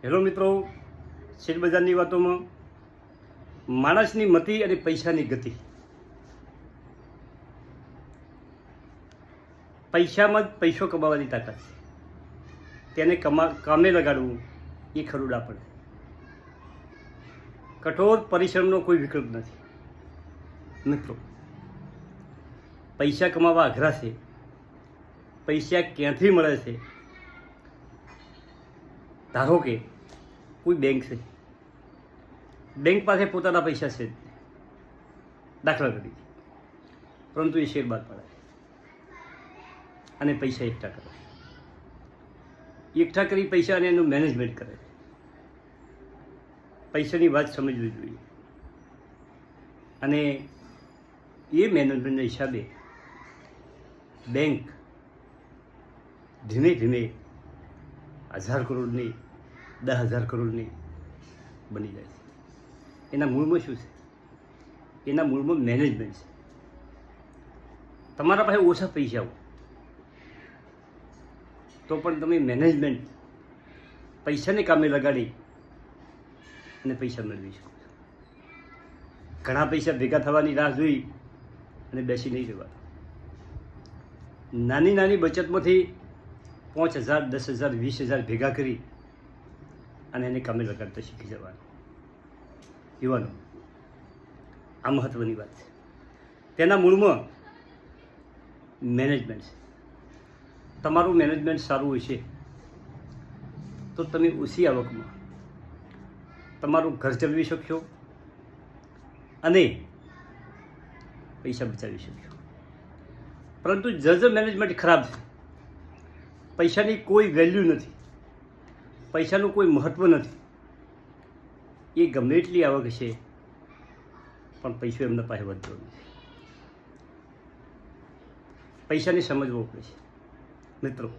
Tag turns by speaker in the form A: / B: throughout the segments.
A: Hello મિત્રો, શેરબજારની વાતોમાં માણસની મતિ અને પૈસાની ગતિ. પૈસામાં જ પૈસો કમાવાની તાકાત છે. તેને કામે લગાડવું એ ખરું આપણે. કઠોર પરિશ્રમનો કોઈ વિકલ્પ નથી. મિત્રો, પૈસા કમાવા અઘરા છે. પૈસા ક્યાંથી મળે છે? ધારો કે કોઈ બેંક છે, બેંક પાસે પોતાના પૈસા છે દાખલા તરીકે, પરંતુ એ શેર બહાર પાડે અને પૈસા એકઠા કરે. એકઠા કરી પૈસા અને એનું મેનેજમેન્ટ કરે. પૈસાની વાત સમજવી જોઈએ અને એ મેનેજમેન્ટના હિસાબે બેંક ધીમે ધીમે 1000 કરોડની 10,000 કરોડની બની જાય છે. એના મૂળમાં શું છે? એના મૂળમાં મેનેજમેન્ટ છે. તમારા પાસે ઓછા પૈસા હોય તો પણ તમે મેનેજમેન્ટ પૈસાને કામે લગાડી અને પૈસા મેળવી શકો છો. ઘણા પૈસા ભેગા થવાની રાહ જોઈ અને બેસી નહીં રહેવાનું. નાની નાની બચતમાંથી 5,000, 10,000, 20,000 ભેગા કરી અને એને કામે લગાડતા શીખી જવાનું. યુવાનો, આ મહત્ત્વની વાત છે. તેના મૂળમાં મેનેજમેન્ટ છે. તમારું મેનેજમેન્ટ સારું હોય છે તો તમે ઓછી આવકમાં તમારું ઘર ચલાવી શકશો અને પૈસા બચાવી શકશો. પરંતુ જ મેનેજમેન્ટ ખરાબ છે, પૈસાની કોઈ વેલ્યુ નથી, પૈસાનું કોઈ મહત્ત્વ નથી. એ ગમે એટલી આવક છે પણ પૈસો એમના પાસે વધતો નથી. પૈસાને સમજવો પડે છે. મિત્રો,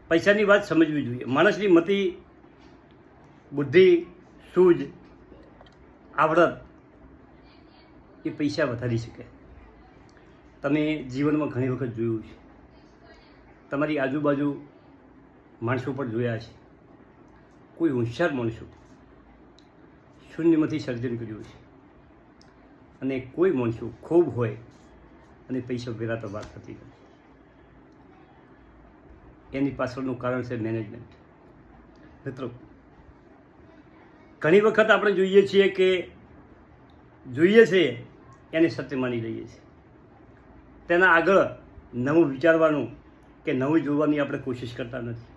A: પૈસાની વાત સમજવી જોઈએ. માણસની મતિ, બુદ્ધિ, સૂઝ, આવડત એ પૈસા વધારી શકે. તમે જીવનમાં ઘણી વખત જોયું છે, તમારી આજુબાજુ માણસો પણ જોયા છે. કોઈ હોશિયાર માણસો શૂન્યમાંથી સર્જન કર્યું છે અને કોઈ માણસો ખૂબ હોય અને પૈસા ભેગા તો વાત થતી નથી. એની પાછળનું કારણ છે મેનેજમેન્ટ. મિત્રો, ઘણી વખત આપણે જોઈએ છીએ કે જોઈએ છે એને સત્ય માની લઈએ છીએ. તેના આગળ નવું વિચારવાનું કે નવું જોવાની આપણે કોશિશ કરતા નથી.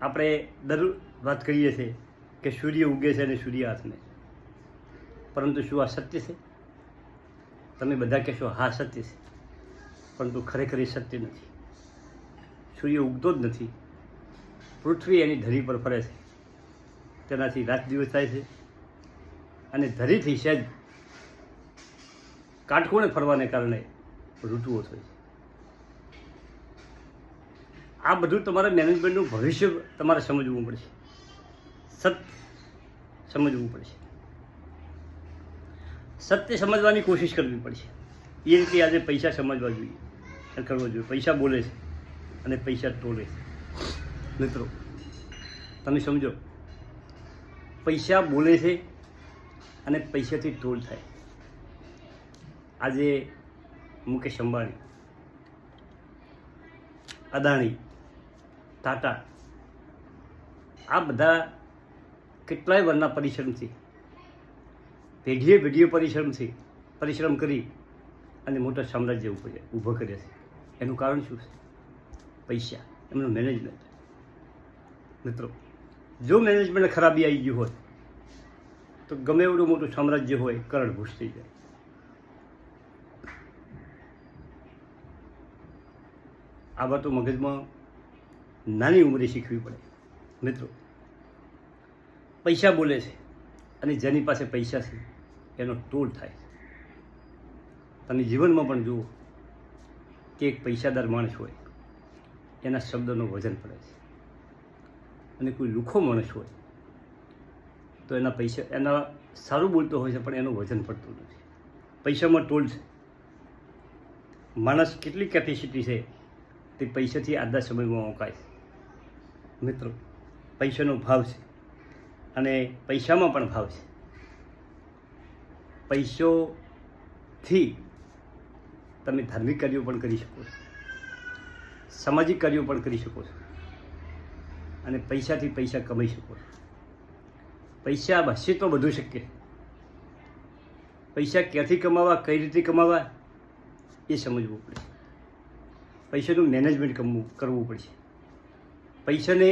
A: આપણે દર વાત કરીએ છીએ કે સૂર્ય ઉગે છે અને સૂર્ય હાથમે, પરંતુ શું આ સત્ય છે? તમે બધા કહેશો હા સત્ય છે, પરંતુ ખરેખર એ સત્ય નથી. સૂર્ય ઉગતો જ નથી. પૃથ્વી એની ધરી પર ફરે છે, તેનાથી રાત દિવસ થાય છે અને ધરીથી સહેજ કાટખૂણે ફરવાને કારણે ઋતુઓ થાય છે. આ બધું તમારા મેનેજમેન્ટનું ભવિષ્ય તમારે સમજવું પડશે. સત્ય સમજવું પડશે. સત્ય સમજવાની કોશિશ કરવી પડશે. એ રીતે આજે પૈસા સમજવા જોઈએ, કરવો જોઈએ. પૈસા બોલે છે અને પૈસા તોલે છે. મિત્રો, તમે સમજો, પૈસા બોલે છે અને પૈસાથી તોલ થાય. આજે મુકેશ અંબાણી, અદાણી, ટાટા, આ બધા કેટલાય વર્ષના પરિશ્રમથી, પેઢીએ પરિશ્રમ કરી અને મોટા સામ્રાજ્ય ઊભો કર્યા છે. એનું કારણ શું છે? પૈસા, એમનું મેનેજમેન્ટ. મિત્રો, જો મેનેજમેન્ટ ખરાબી આવી ગયું હોય તો ગમે એવડું મોટું સામ્રાજ્ય હોય કરડભૂસ થઈ જાય. આ વાતો મગજમાં નાની ઉંમરે શીખવી પડે. મિત્રો, પૈસા બોલે છે અને જેની પાસે પૈસા છે એનો તોલ થાય. તમે જીવનમાં પણ જુઓ કે એક પૈસાદાર માણસ હોય એના શબ્દનું વજન પડે છે અને કોઈ લુખો માણસ હોય તો એના પૈસા, એના સારું બોલતો હોય છે પણ એનું વજન પડતું નથી. પૈસામાં તોલ છે. માણસ કેટલી કેપેસિટી છે તે પૈસાથી આજના સમયમાં ઓળખાય છે. મિત્રો, પૈસાનો ભાવ છે અને પૈસામાં પણ ભાવ છે. પૈસોથી તમે ધાર્મિક કાર્યો પણ કરી શકો છો, સામાજિક કાર્યો પણ કરી શકો છો અને પૈસાથી પૈસા કમાઈ શકો છો. પૈસા હશે તો બધું શક્ય છે. પૈસા ક્યાંથી કમાવા, કઈ રીતે કમાવા એ સમજવું પડશે. પૈસાનું મેનેજમેન્ટ કરવું પડશે. પૈસાને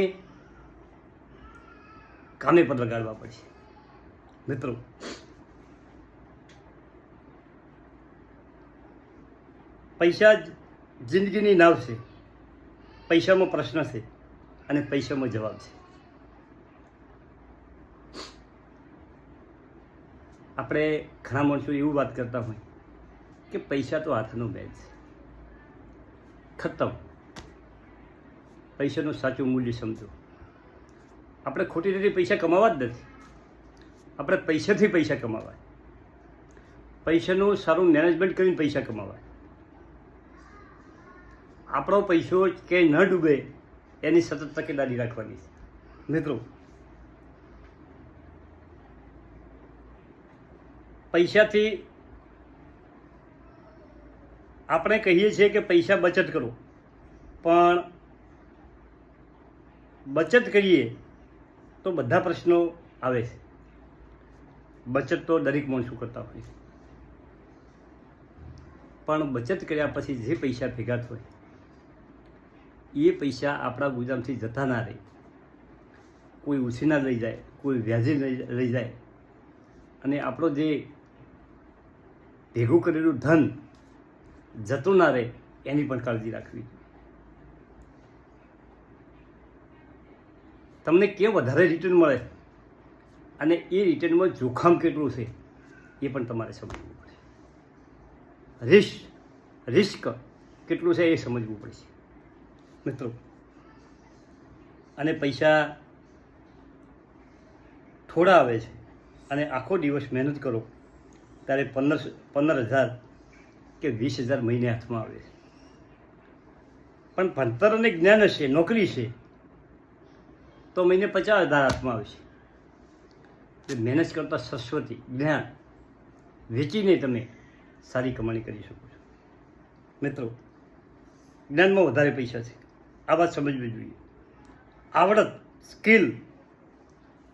A: કામે પર લગાડવા પડશે. મિત્રો, પૈસા જ જિંદગીની નાવ છે. પૈસામાં પ્રશ્ન છે અને પૈસામાં જવાબ છે. આપણે ઘણા માણસો એવું વાત કરતા હોય કે પૈસા તો હાથનો બેગ છે, ખતમ. પૈસાનું સાચું મૂલ્ય સમજો. આપણે ખોટી રીતે પૈસા કમાવા જ નથી. આપણે પૈસાથી પૈસા કમાવાય. પૈસાનું સારું મેનેજમેન્ટ કરીને પૈસા કમાવાય. આપણો પૈસો ક્યાંય ન ડૂબે એની સતત તકેદારી રાખવાની છે. મિત્રો, પૈસાથી આપણે કહીએ છીએ કે પૈસા બચત કરો, પણ બચત કરીએ તો બધા પ્રશ્નો આવે છે. બચત તો દરેક માણસો કરતા હોય છે, પણ બચત કર્યા પછી જે પૈસા ભેગા થાય એ પૈસા આપણા ગુજામથી જતા ના રહે. કોઈ ઉછીના લઈ જાય, કોઈ વ્યાજે લઈ જાય અને આપણો જે ભેગું કરેલું ધન જતું ના રહે એની પણ કાળજી રાખવી. તમને કેમ વધારે રિટર્ન મળે અને એ રિટર્નમાં જોખમ કેટલું છે એ પણ તમારે સમજવું પડશે. રિસ્ક કેટલું છે એ સમજવું પડશે. મિત્રો, અને પૈસા થોડા આવે છે અને આખો દિવસ મહેનત કરો ત્યારે 15,000 કે 20,000 મહિને હાથમાં આવે છે. પણ ભણતર અને જ્ઞાન હશે, નોકરી છે તો મહિને 50,000 હાથમાં આવશે. એટલે મહેનત કરતાં સરસ્વતી જ્ઞાન વેચીને તમે સારી કમાણી કરી શકો છો. મિત્રો, જ્ઞાનમાં વધારે પૈસા છે, આ વાત સમજવી જોઈએ. આવડત, સ્કિલ,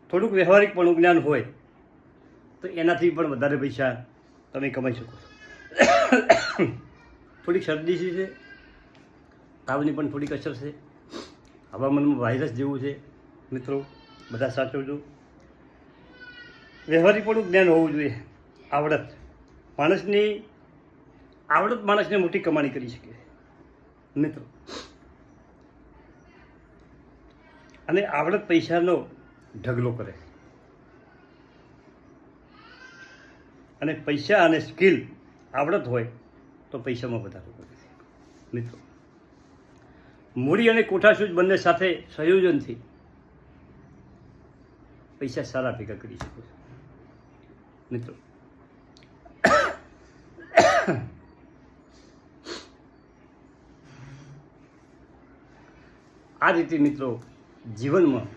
A: થોડુંક વ્યવહારિકપણું જ્ઞાન હોય તો એનાથી પણ વધારે પૈસા તમે કમાઈ શકો છો. થોડીક શરદી છે, તાવની પણ થોડીક અસર છે, હવામાનમાં વાયરસ જેવું છે. મિત્રો, બધા સાચવજો. વ્યવહારિકપણું જ્ઞાન હોવું જોઈએ. આવડત માણસને મોટી કમાણી કરી શકે. મિત્રો, અને આવડત પૈસાનો ઢગલો કરે. અને પૈસા અને સ્કિલ, આવડત હોય તો પૈસામાં વધારો કરે છે. મિત્રો, મૂડી અને કોઠાસૂઝ બંને સાથે સંયોજનથી પૈસા સારા ભેગા કરી શકો છો. મિત્રો, આ રીતે મિત્રો જીવનમાં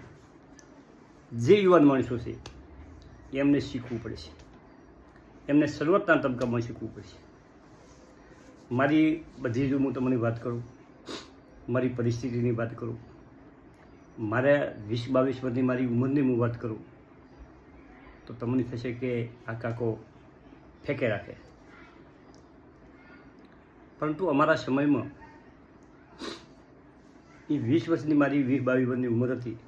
A: જે યુવાન માણસો છે એમને શીખવું પડશે. એમને શરૂઆતના તબક્કામાં શીખવું પડશે. મારી બધી જો હું તમને વાત કરું, મારી પરિસ્થિતિની વાત કરું, મારા 20-22 વર્ષની મારી ઉંમરની હું વાત કરું તો તમને થશે કે આ કાકો ફેંકે રાખે. પરંતુ અમારા સમયમાં એ 20 વર્ષની મારી 20-22 વર્ષની ઉંમર હતી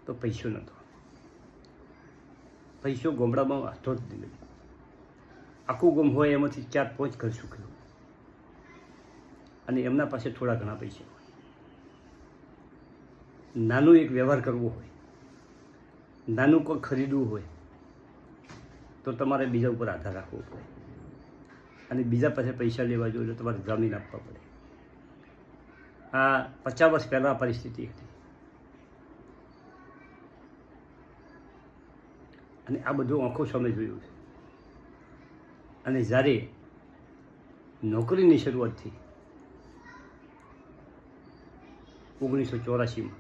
A: તો પૈસો નહોતો. પૈસો ગામડામાં હતો જ નહીં. આખું ગામ હોય એમાંથી 4-5 ઘર સુખ્યું અને એમના પાસે થોડા ઘણા પૈસા હોય. નાનું એક વ્યવહાર કરવો હોય, નાનું કોઈ ખરીદવું હોય તો તમારે બીજા ઉપર આધાર રાખવો પડે અને બીજા પાસે પૈસા લેવા જોઈએ તો તમારે જામીન આપવા પડે. આ 50 વર્ષ પહેલાં પરિસ્થિતિ હતી અને આ બધું આંખો સામે જોયું છે. અને જ્યારે નોકરીની શરૂઆત થઈ 1984માં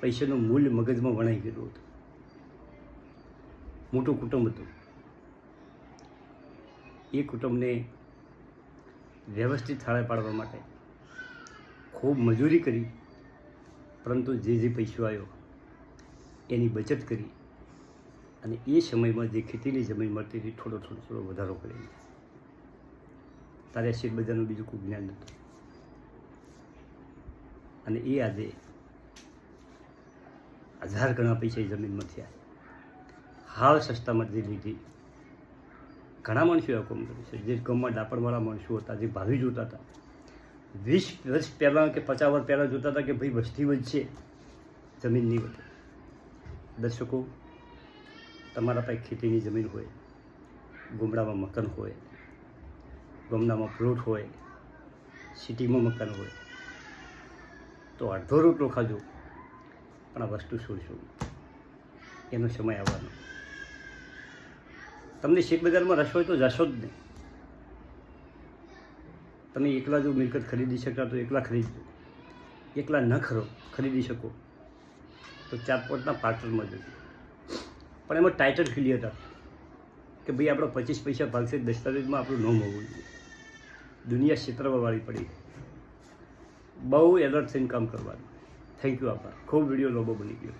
A: પૈસાનું મૂલ્ય મગજમાં વણાઈ ગયેલું હતું. મોટું કુટુંબ હતું. એ કુટુંબને વ્યવસ્થિત થાળે પાડવા માટે ખૂબ મજૂરી કરી, પરંતુ જે પૈસો આવ્યો એની બચત કરી અને એ સમયમાં જે ખેતીની જમીન મળતી હતી થોડો વધારો કરી. તારે શેર બજારનું બીજું કોઈ જ્ઞાન નહોતું. અને એ આજે 1000 ગણા પૈસા એ જમીનમાં થયા. હાલ સસ્તામાં જે લીધી. ઘણા માણસો એવા કામ કરે છે, જે ગામમાં ડાપણવાળા માણસો હતા, જે ભાવિ જોતા હતા, 20 વર્ષ પહેલાં કે 50 વર્ષ પહેલાં જોતા હતા કે ભાઈ વસ્તી વધશે, જમીન નહીં વધે. દર્શકો, તમારા પાસે ખેતીની જમીન હોય, ગામડામાં મકાન હોય, ગામડામાં પ્લોટ હોય, સિટીમાં મકાન હોય, તો અડધો રોટલો ખાજો, પણ આ વસ્તુ છોડશો. એનો સમય આવવાનો. તમને શેર બજારમાં રસ હોય તો જશો જ નહીં. તમે એકલા જો મિલકત ખરીદી શકતા તો એકલા ખરીદજો. એકલા ન ખરીદી શકો તો 4-5ના પાર્ટનરમાં જજો. પણ એમાં ટાઇટલ ક્લિયર હતા કે ભાઈ આપણો 25 પૈસા ભાગશે, દસ્તાવેજમાં આપણું નામ હોવું જોઈએ. દુનિયા ક્ષેત્રવાળી પડી. બહુ એલર્ટ થઈને કામ કરવાનું. Thank you. આભાર. ખૂબ વિડીયો લોબો બની ગયો.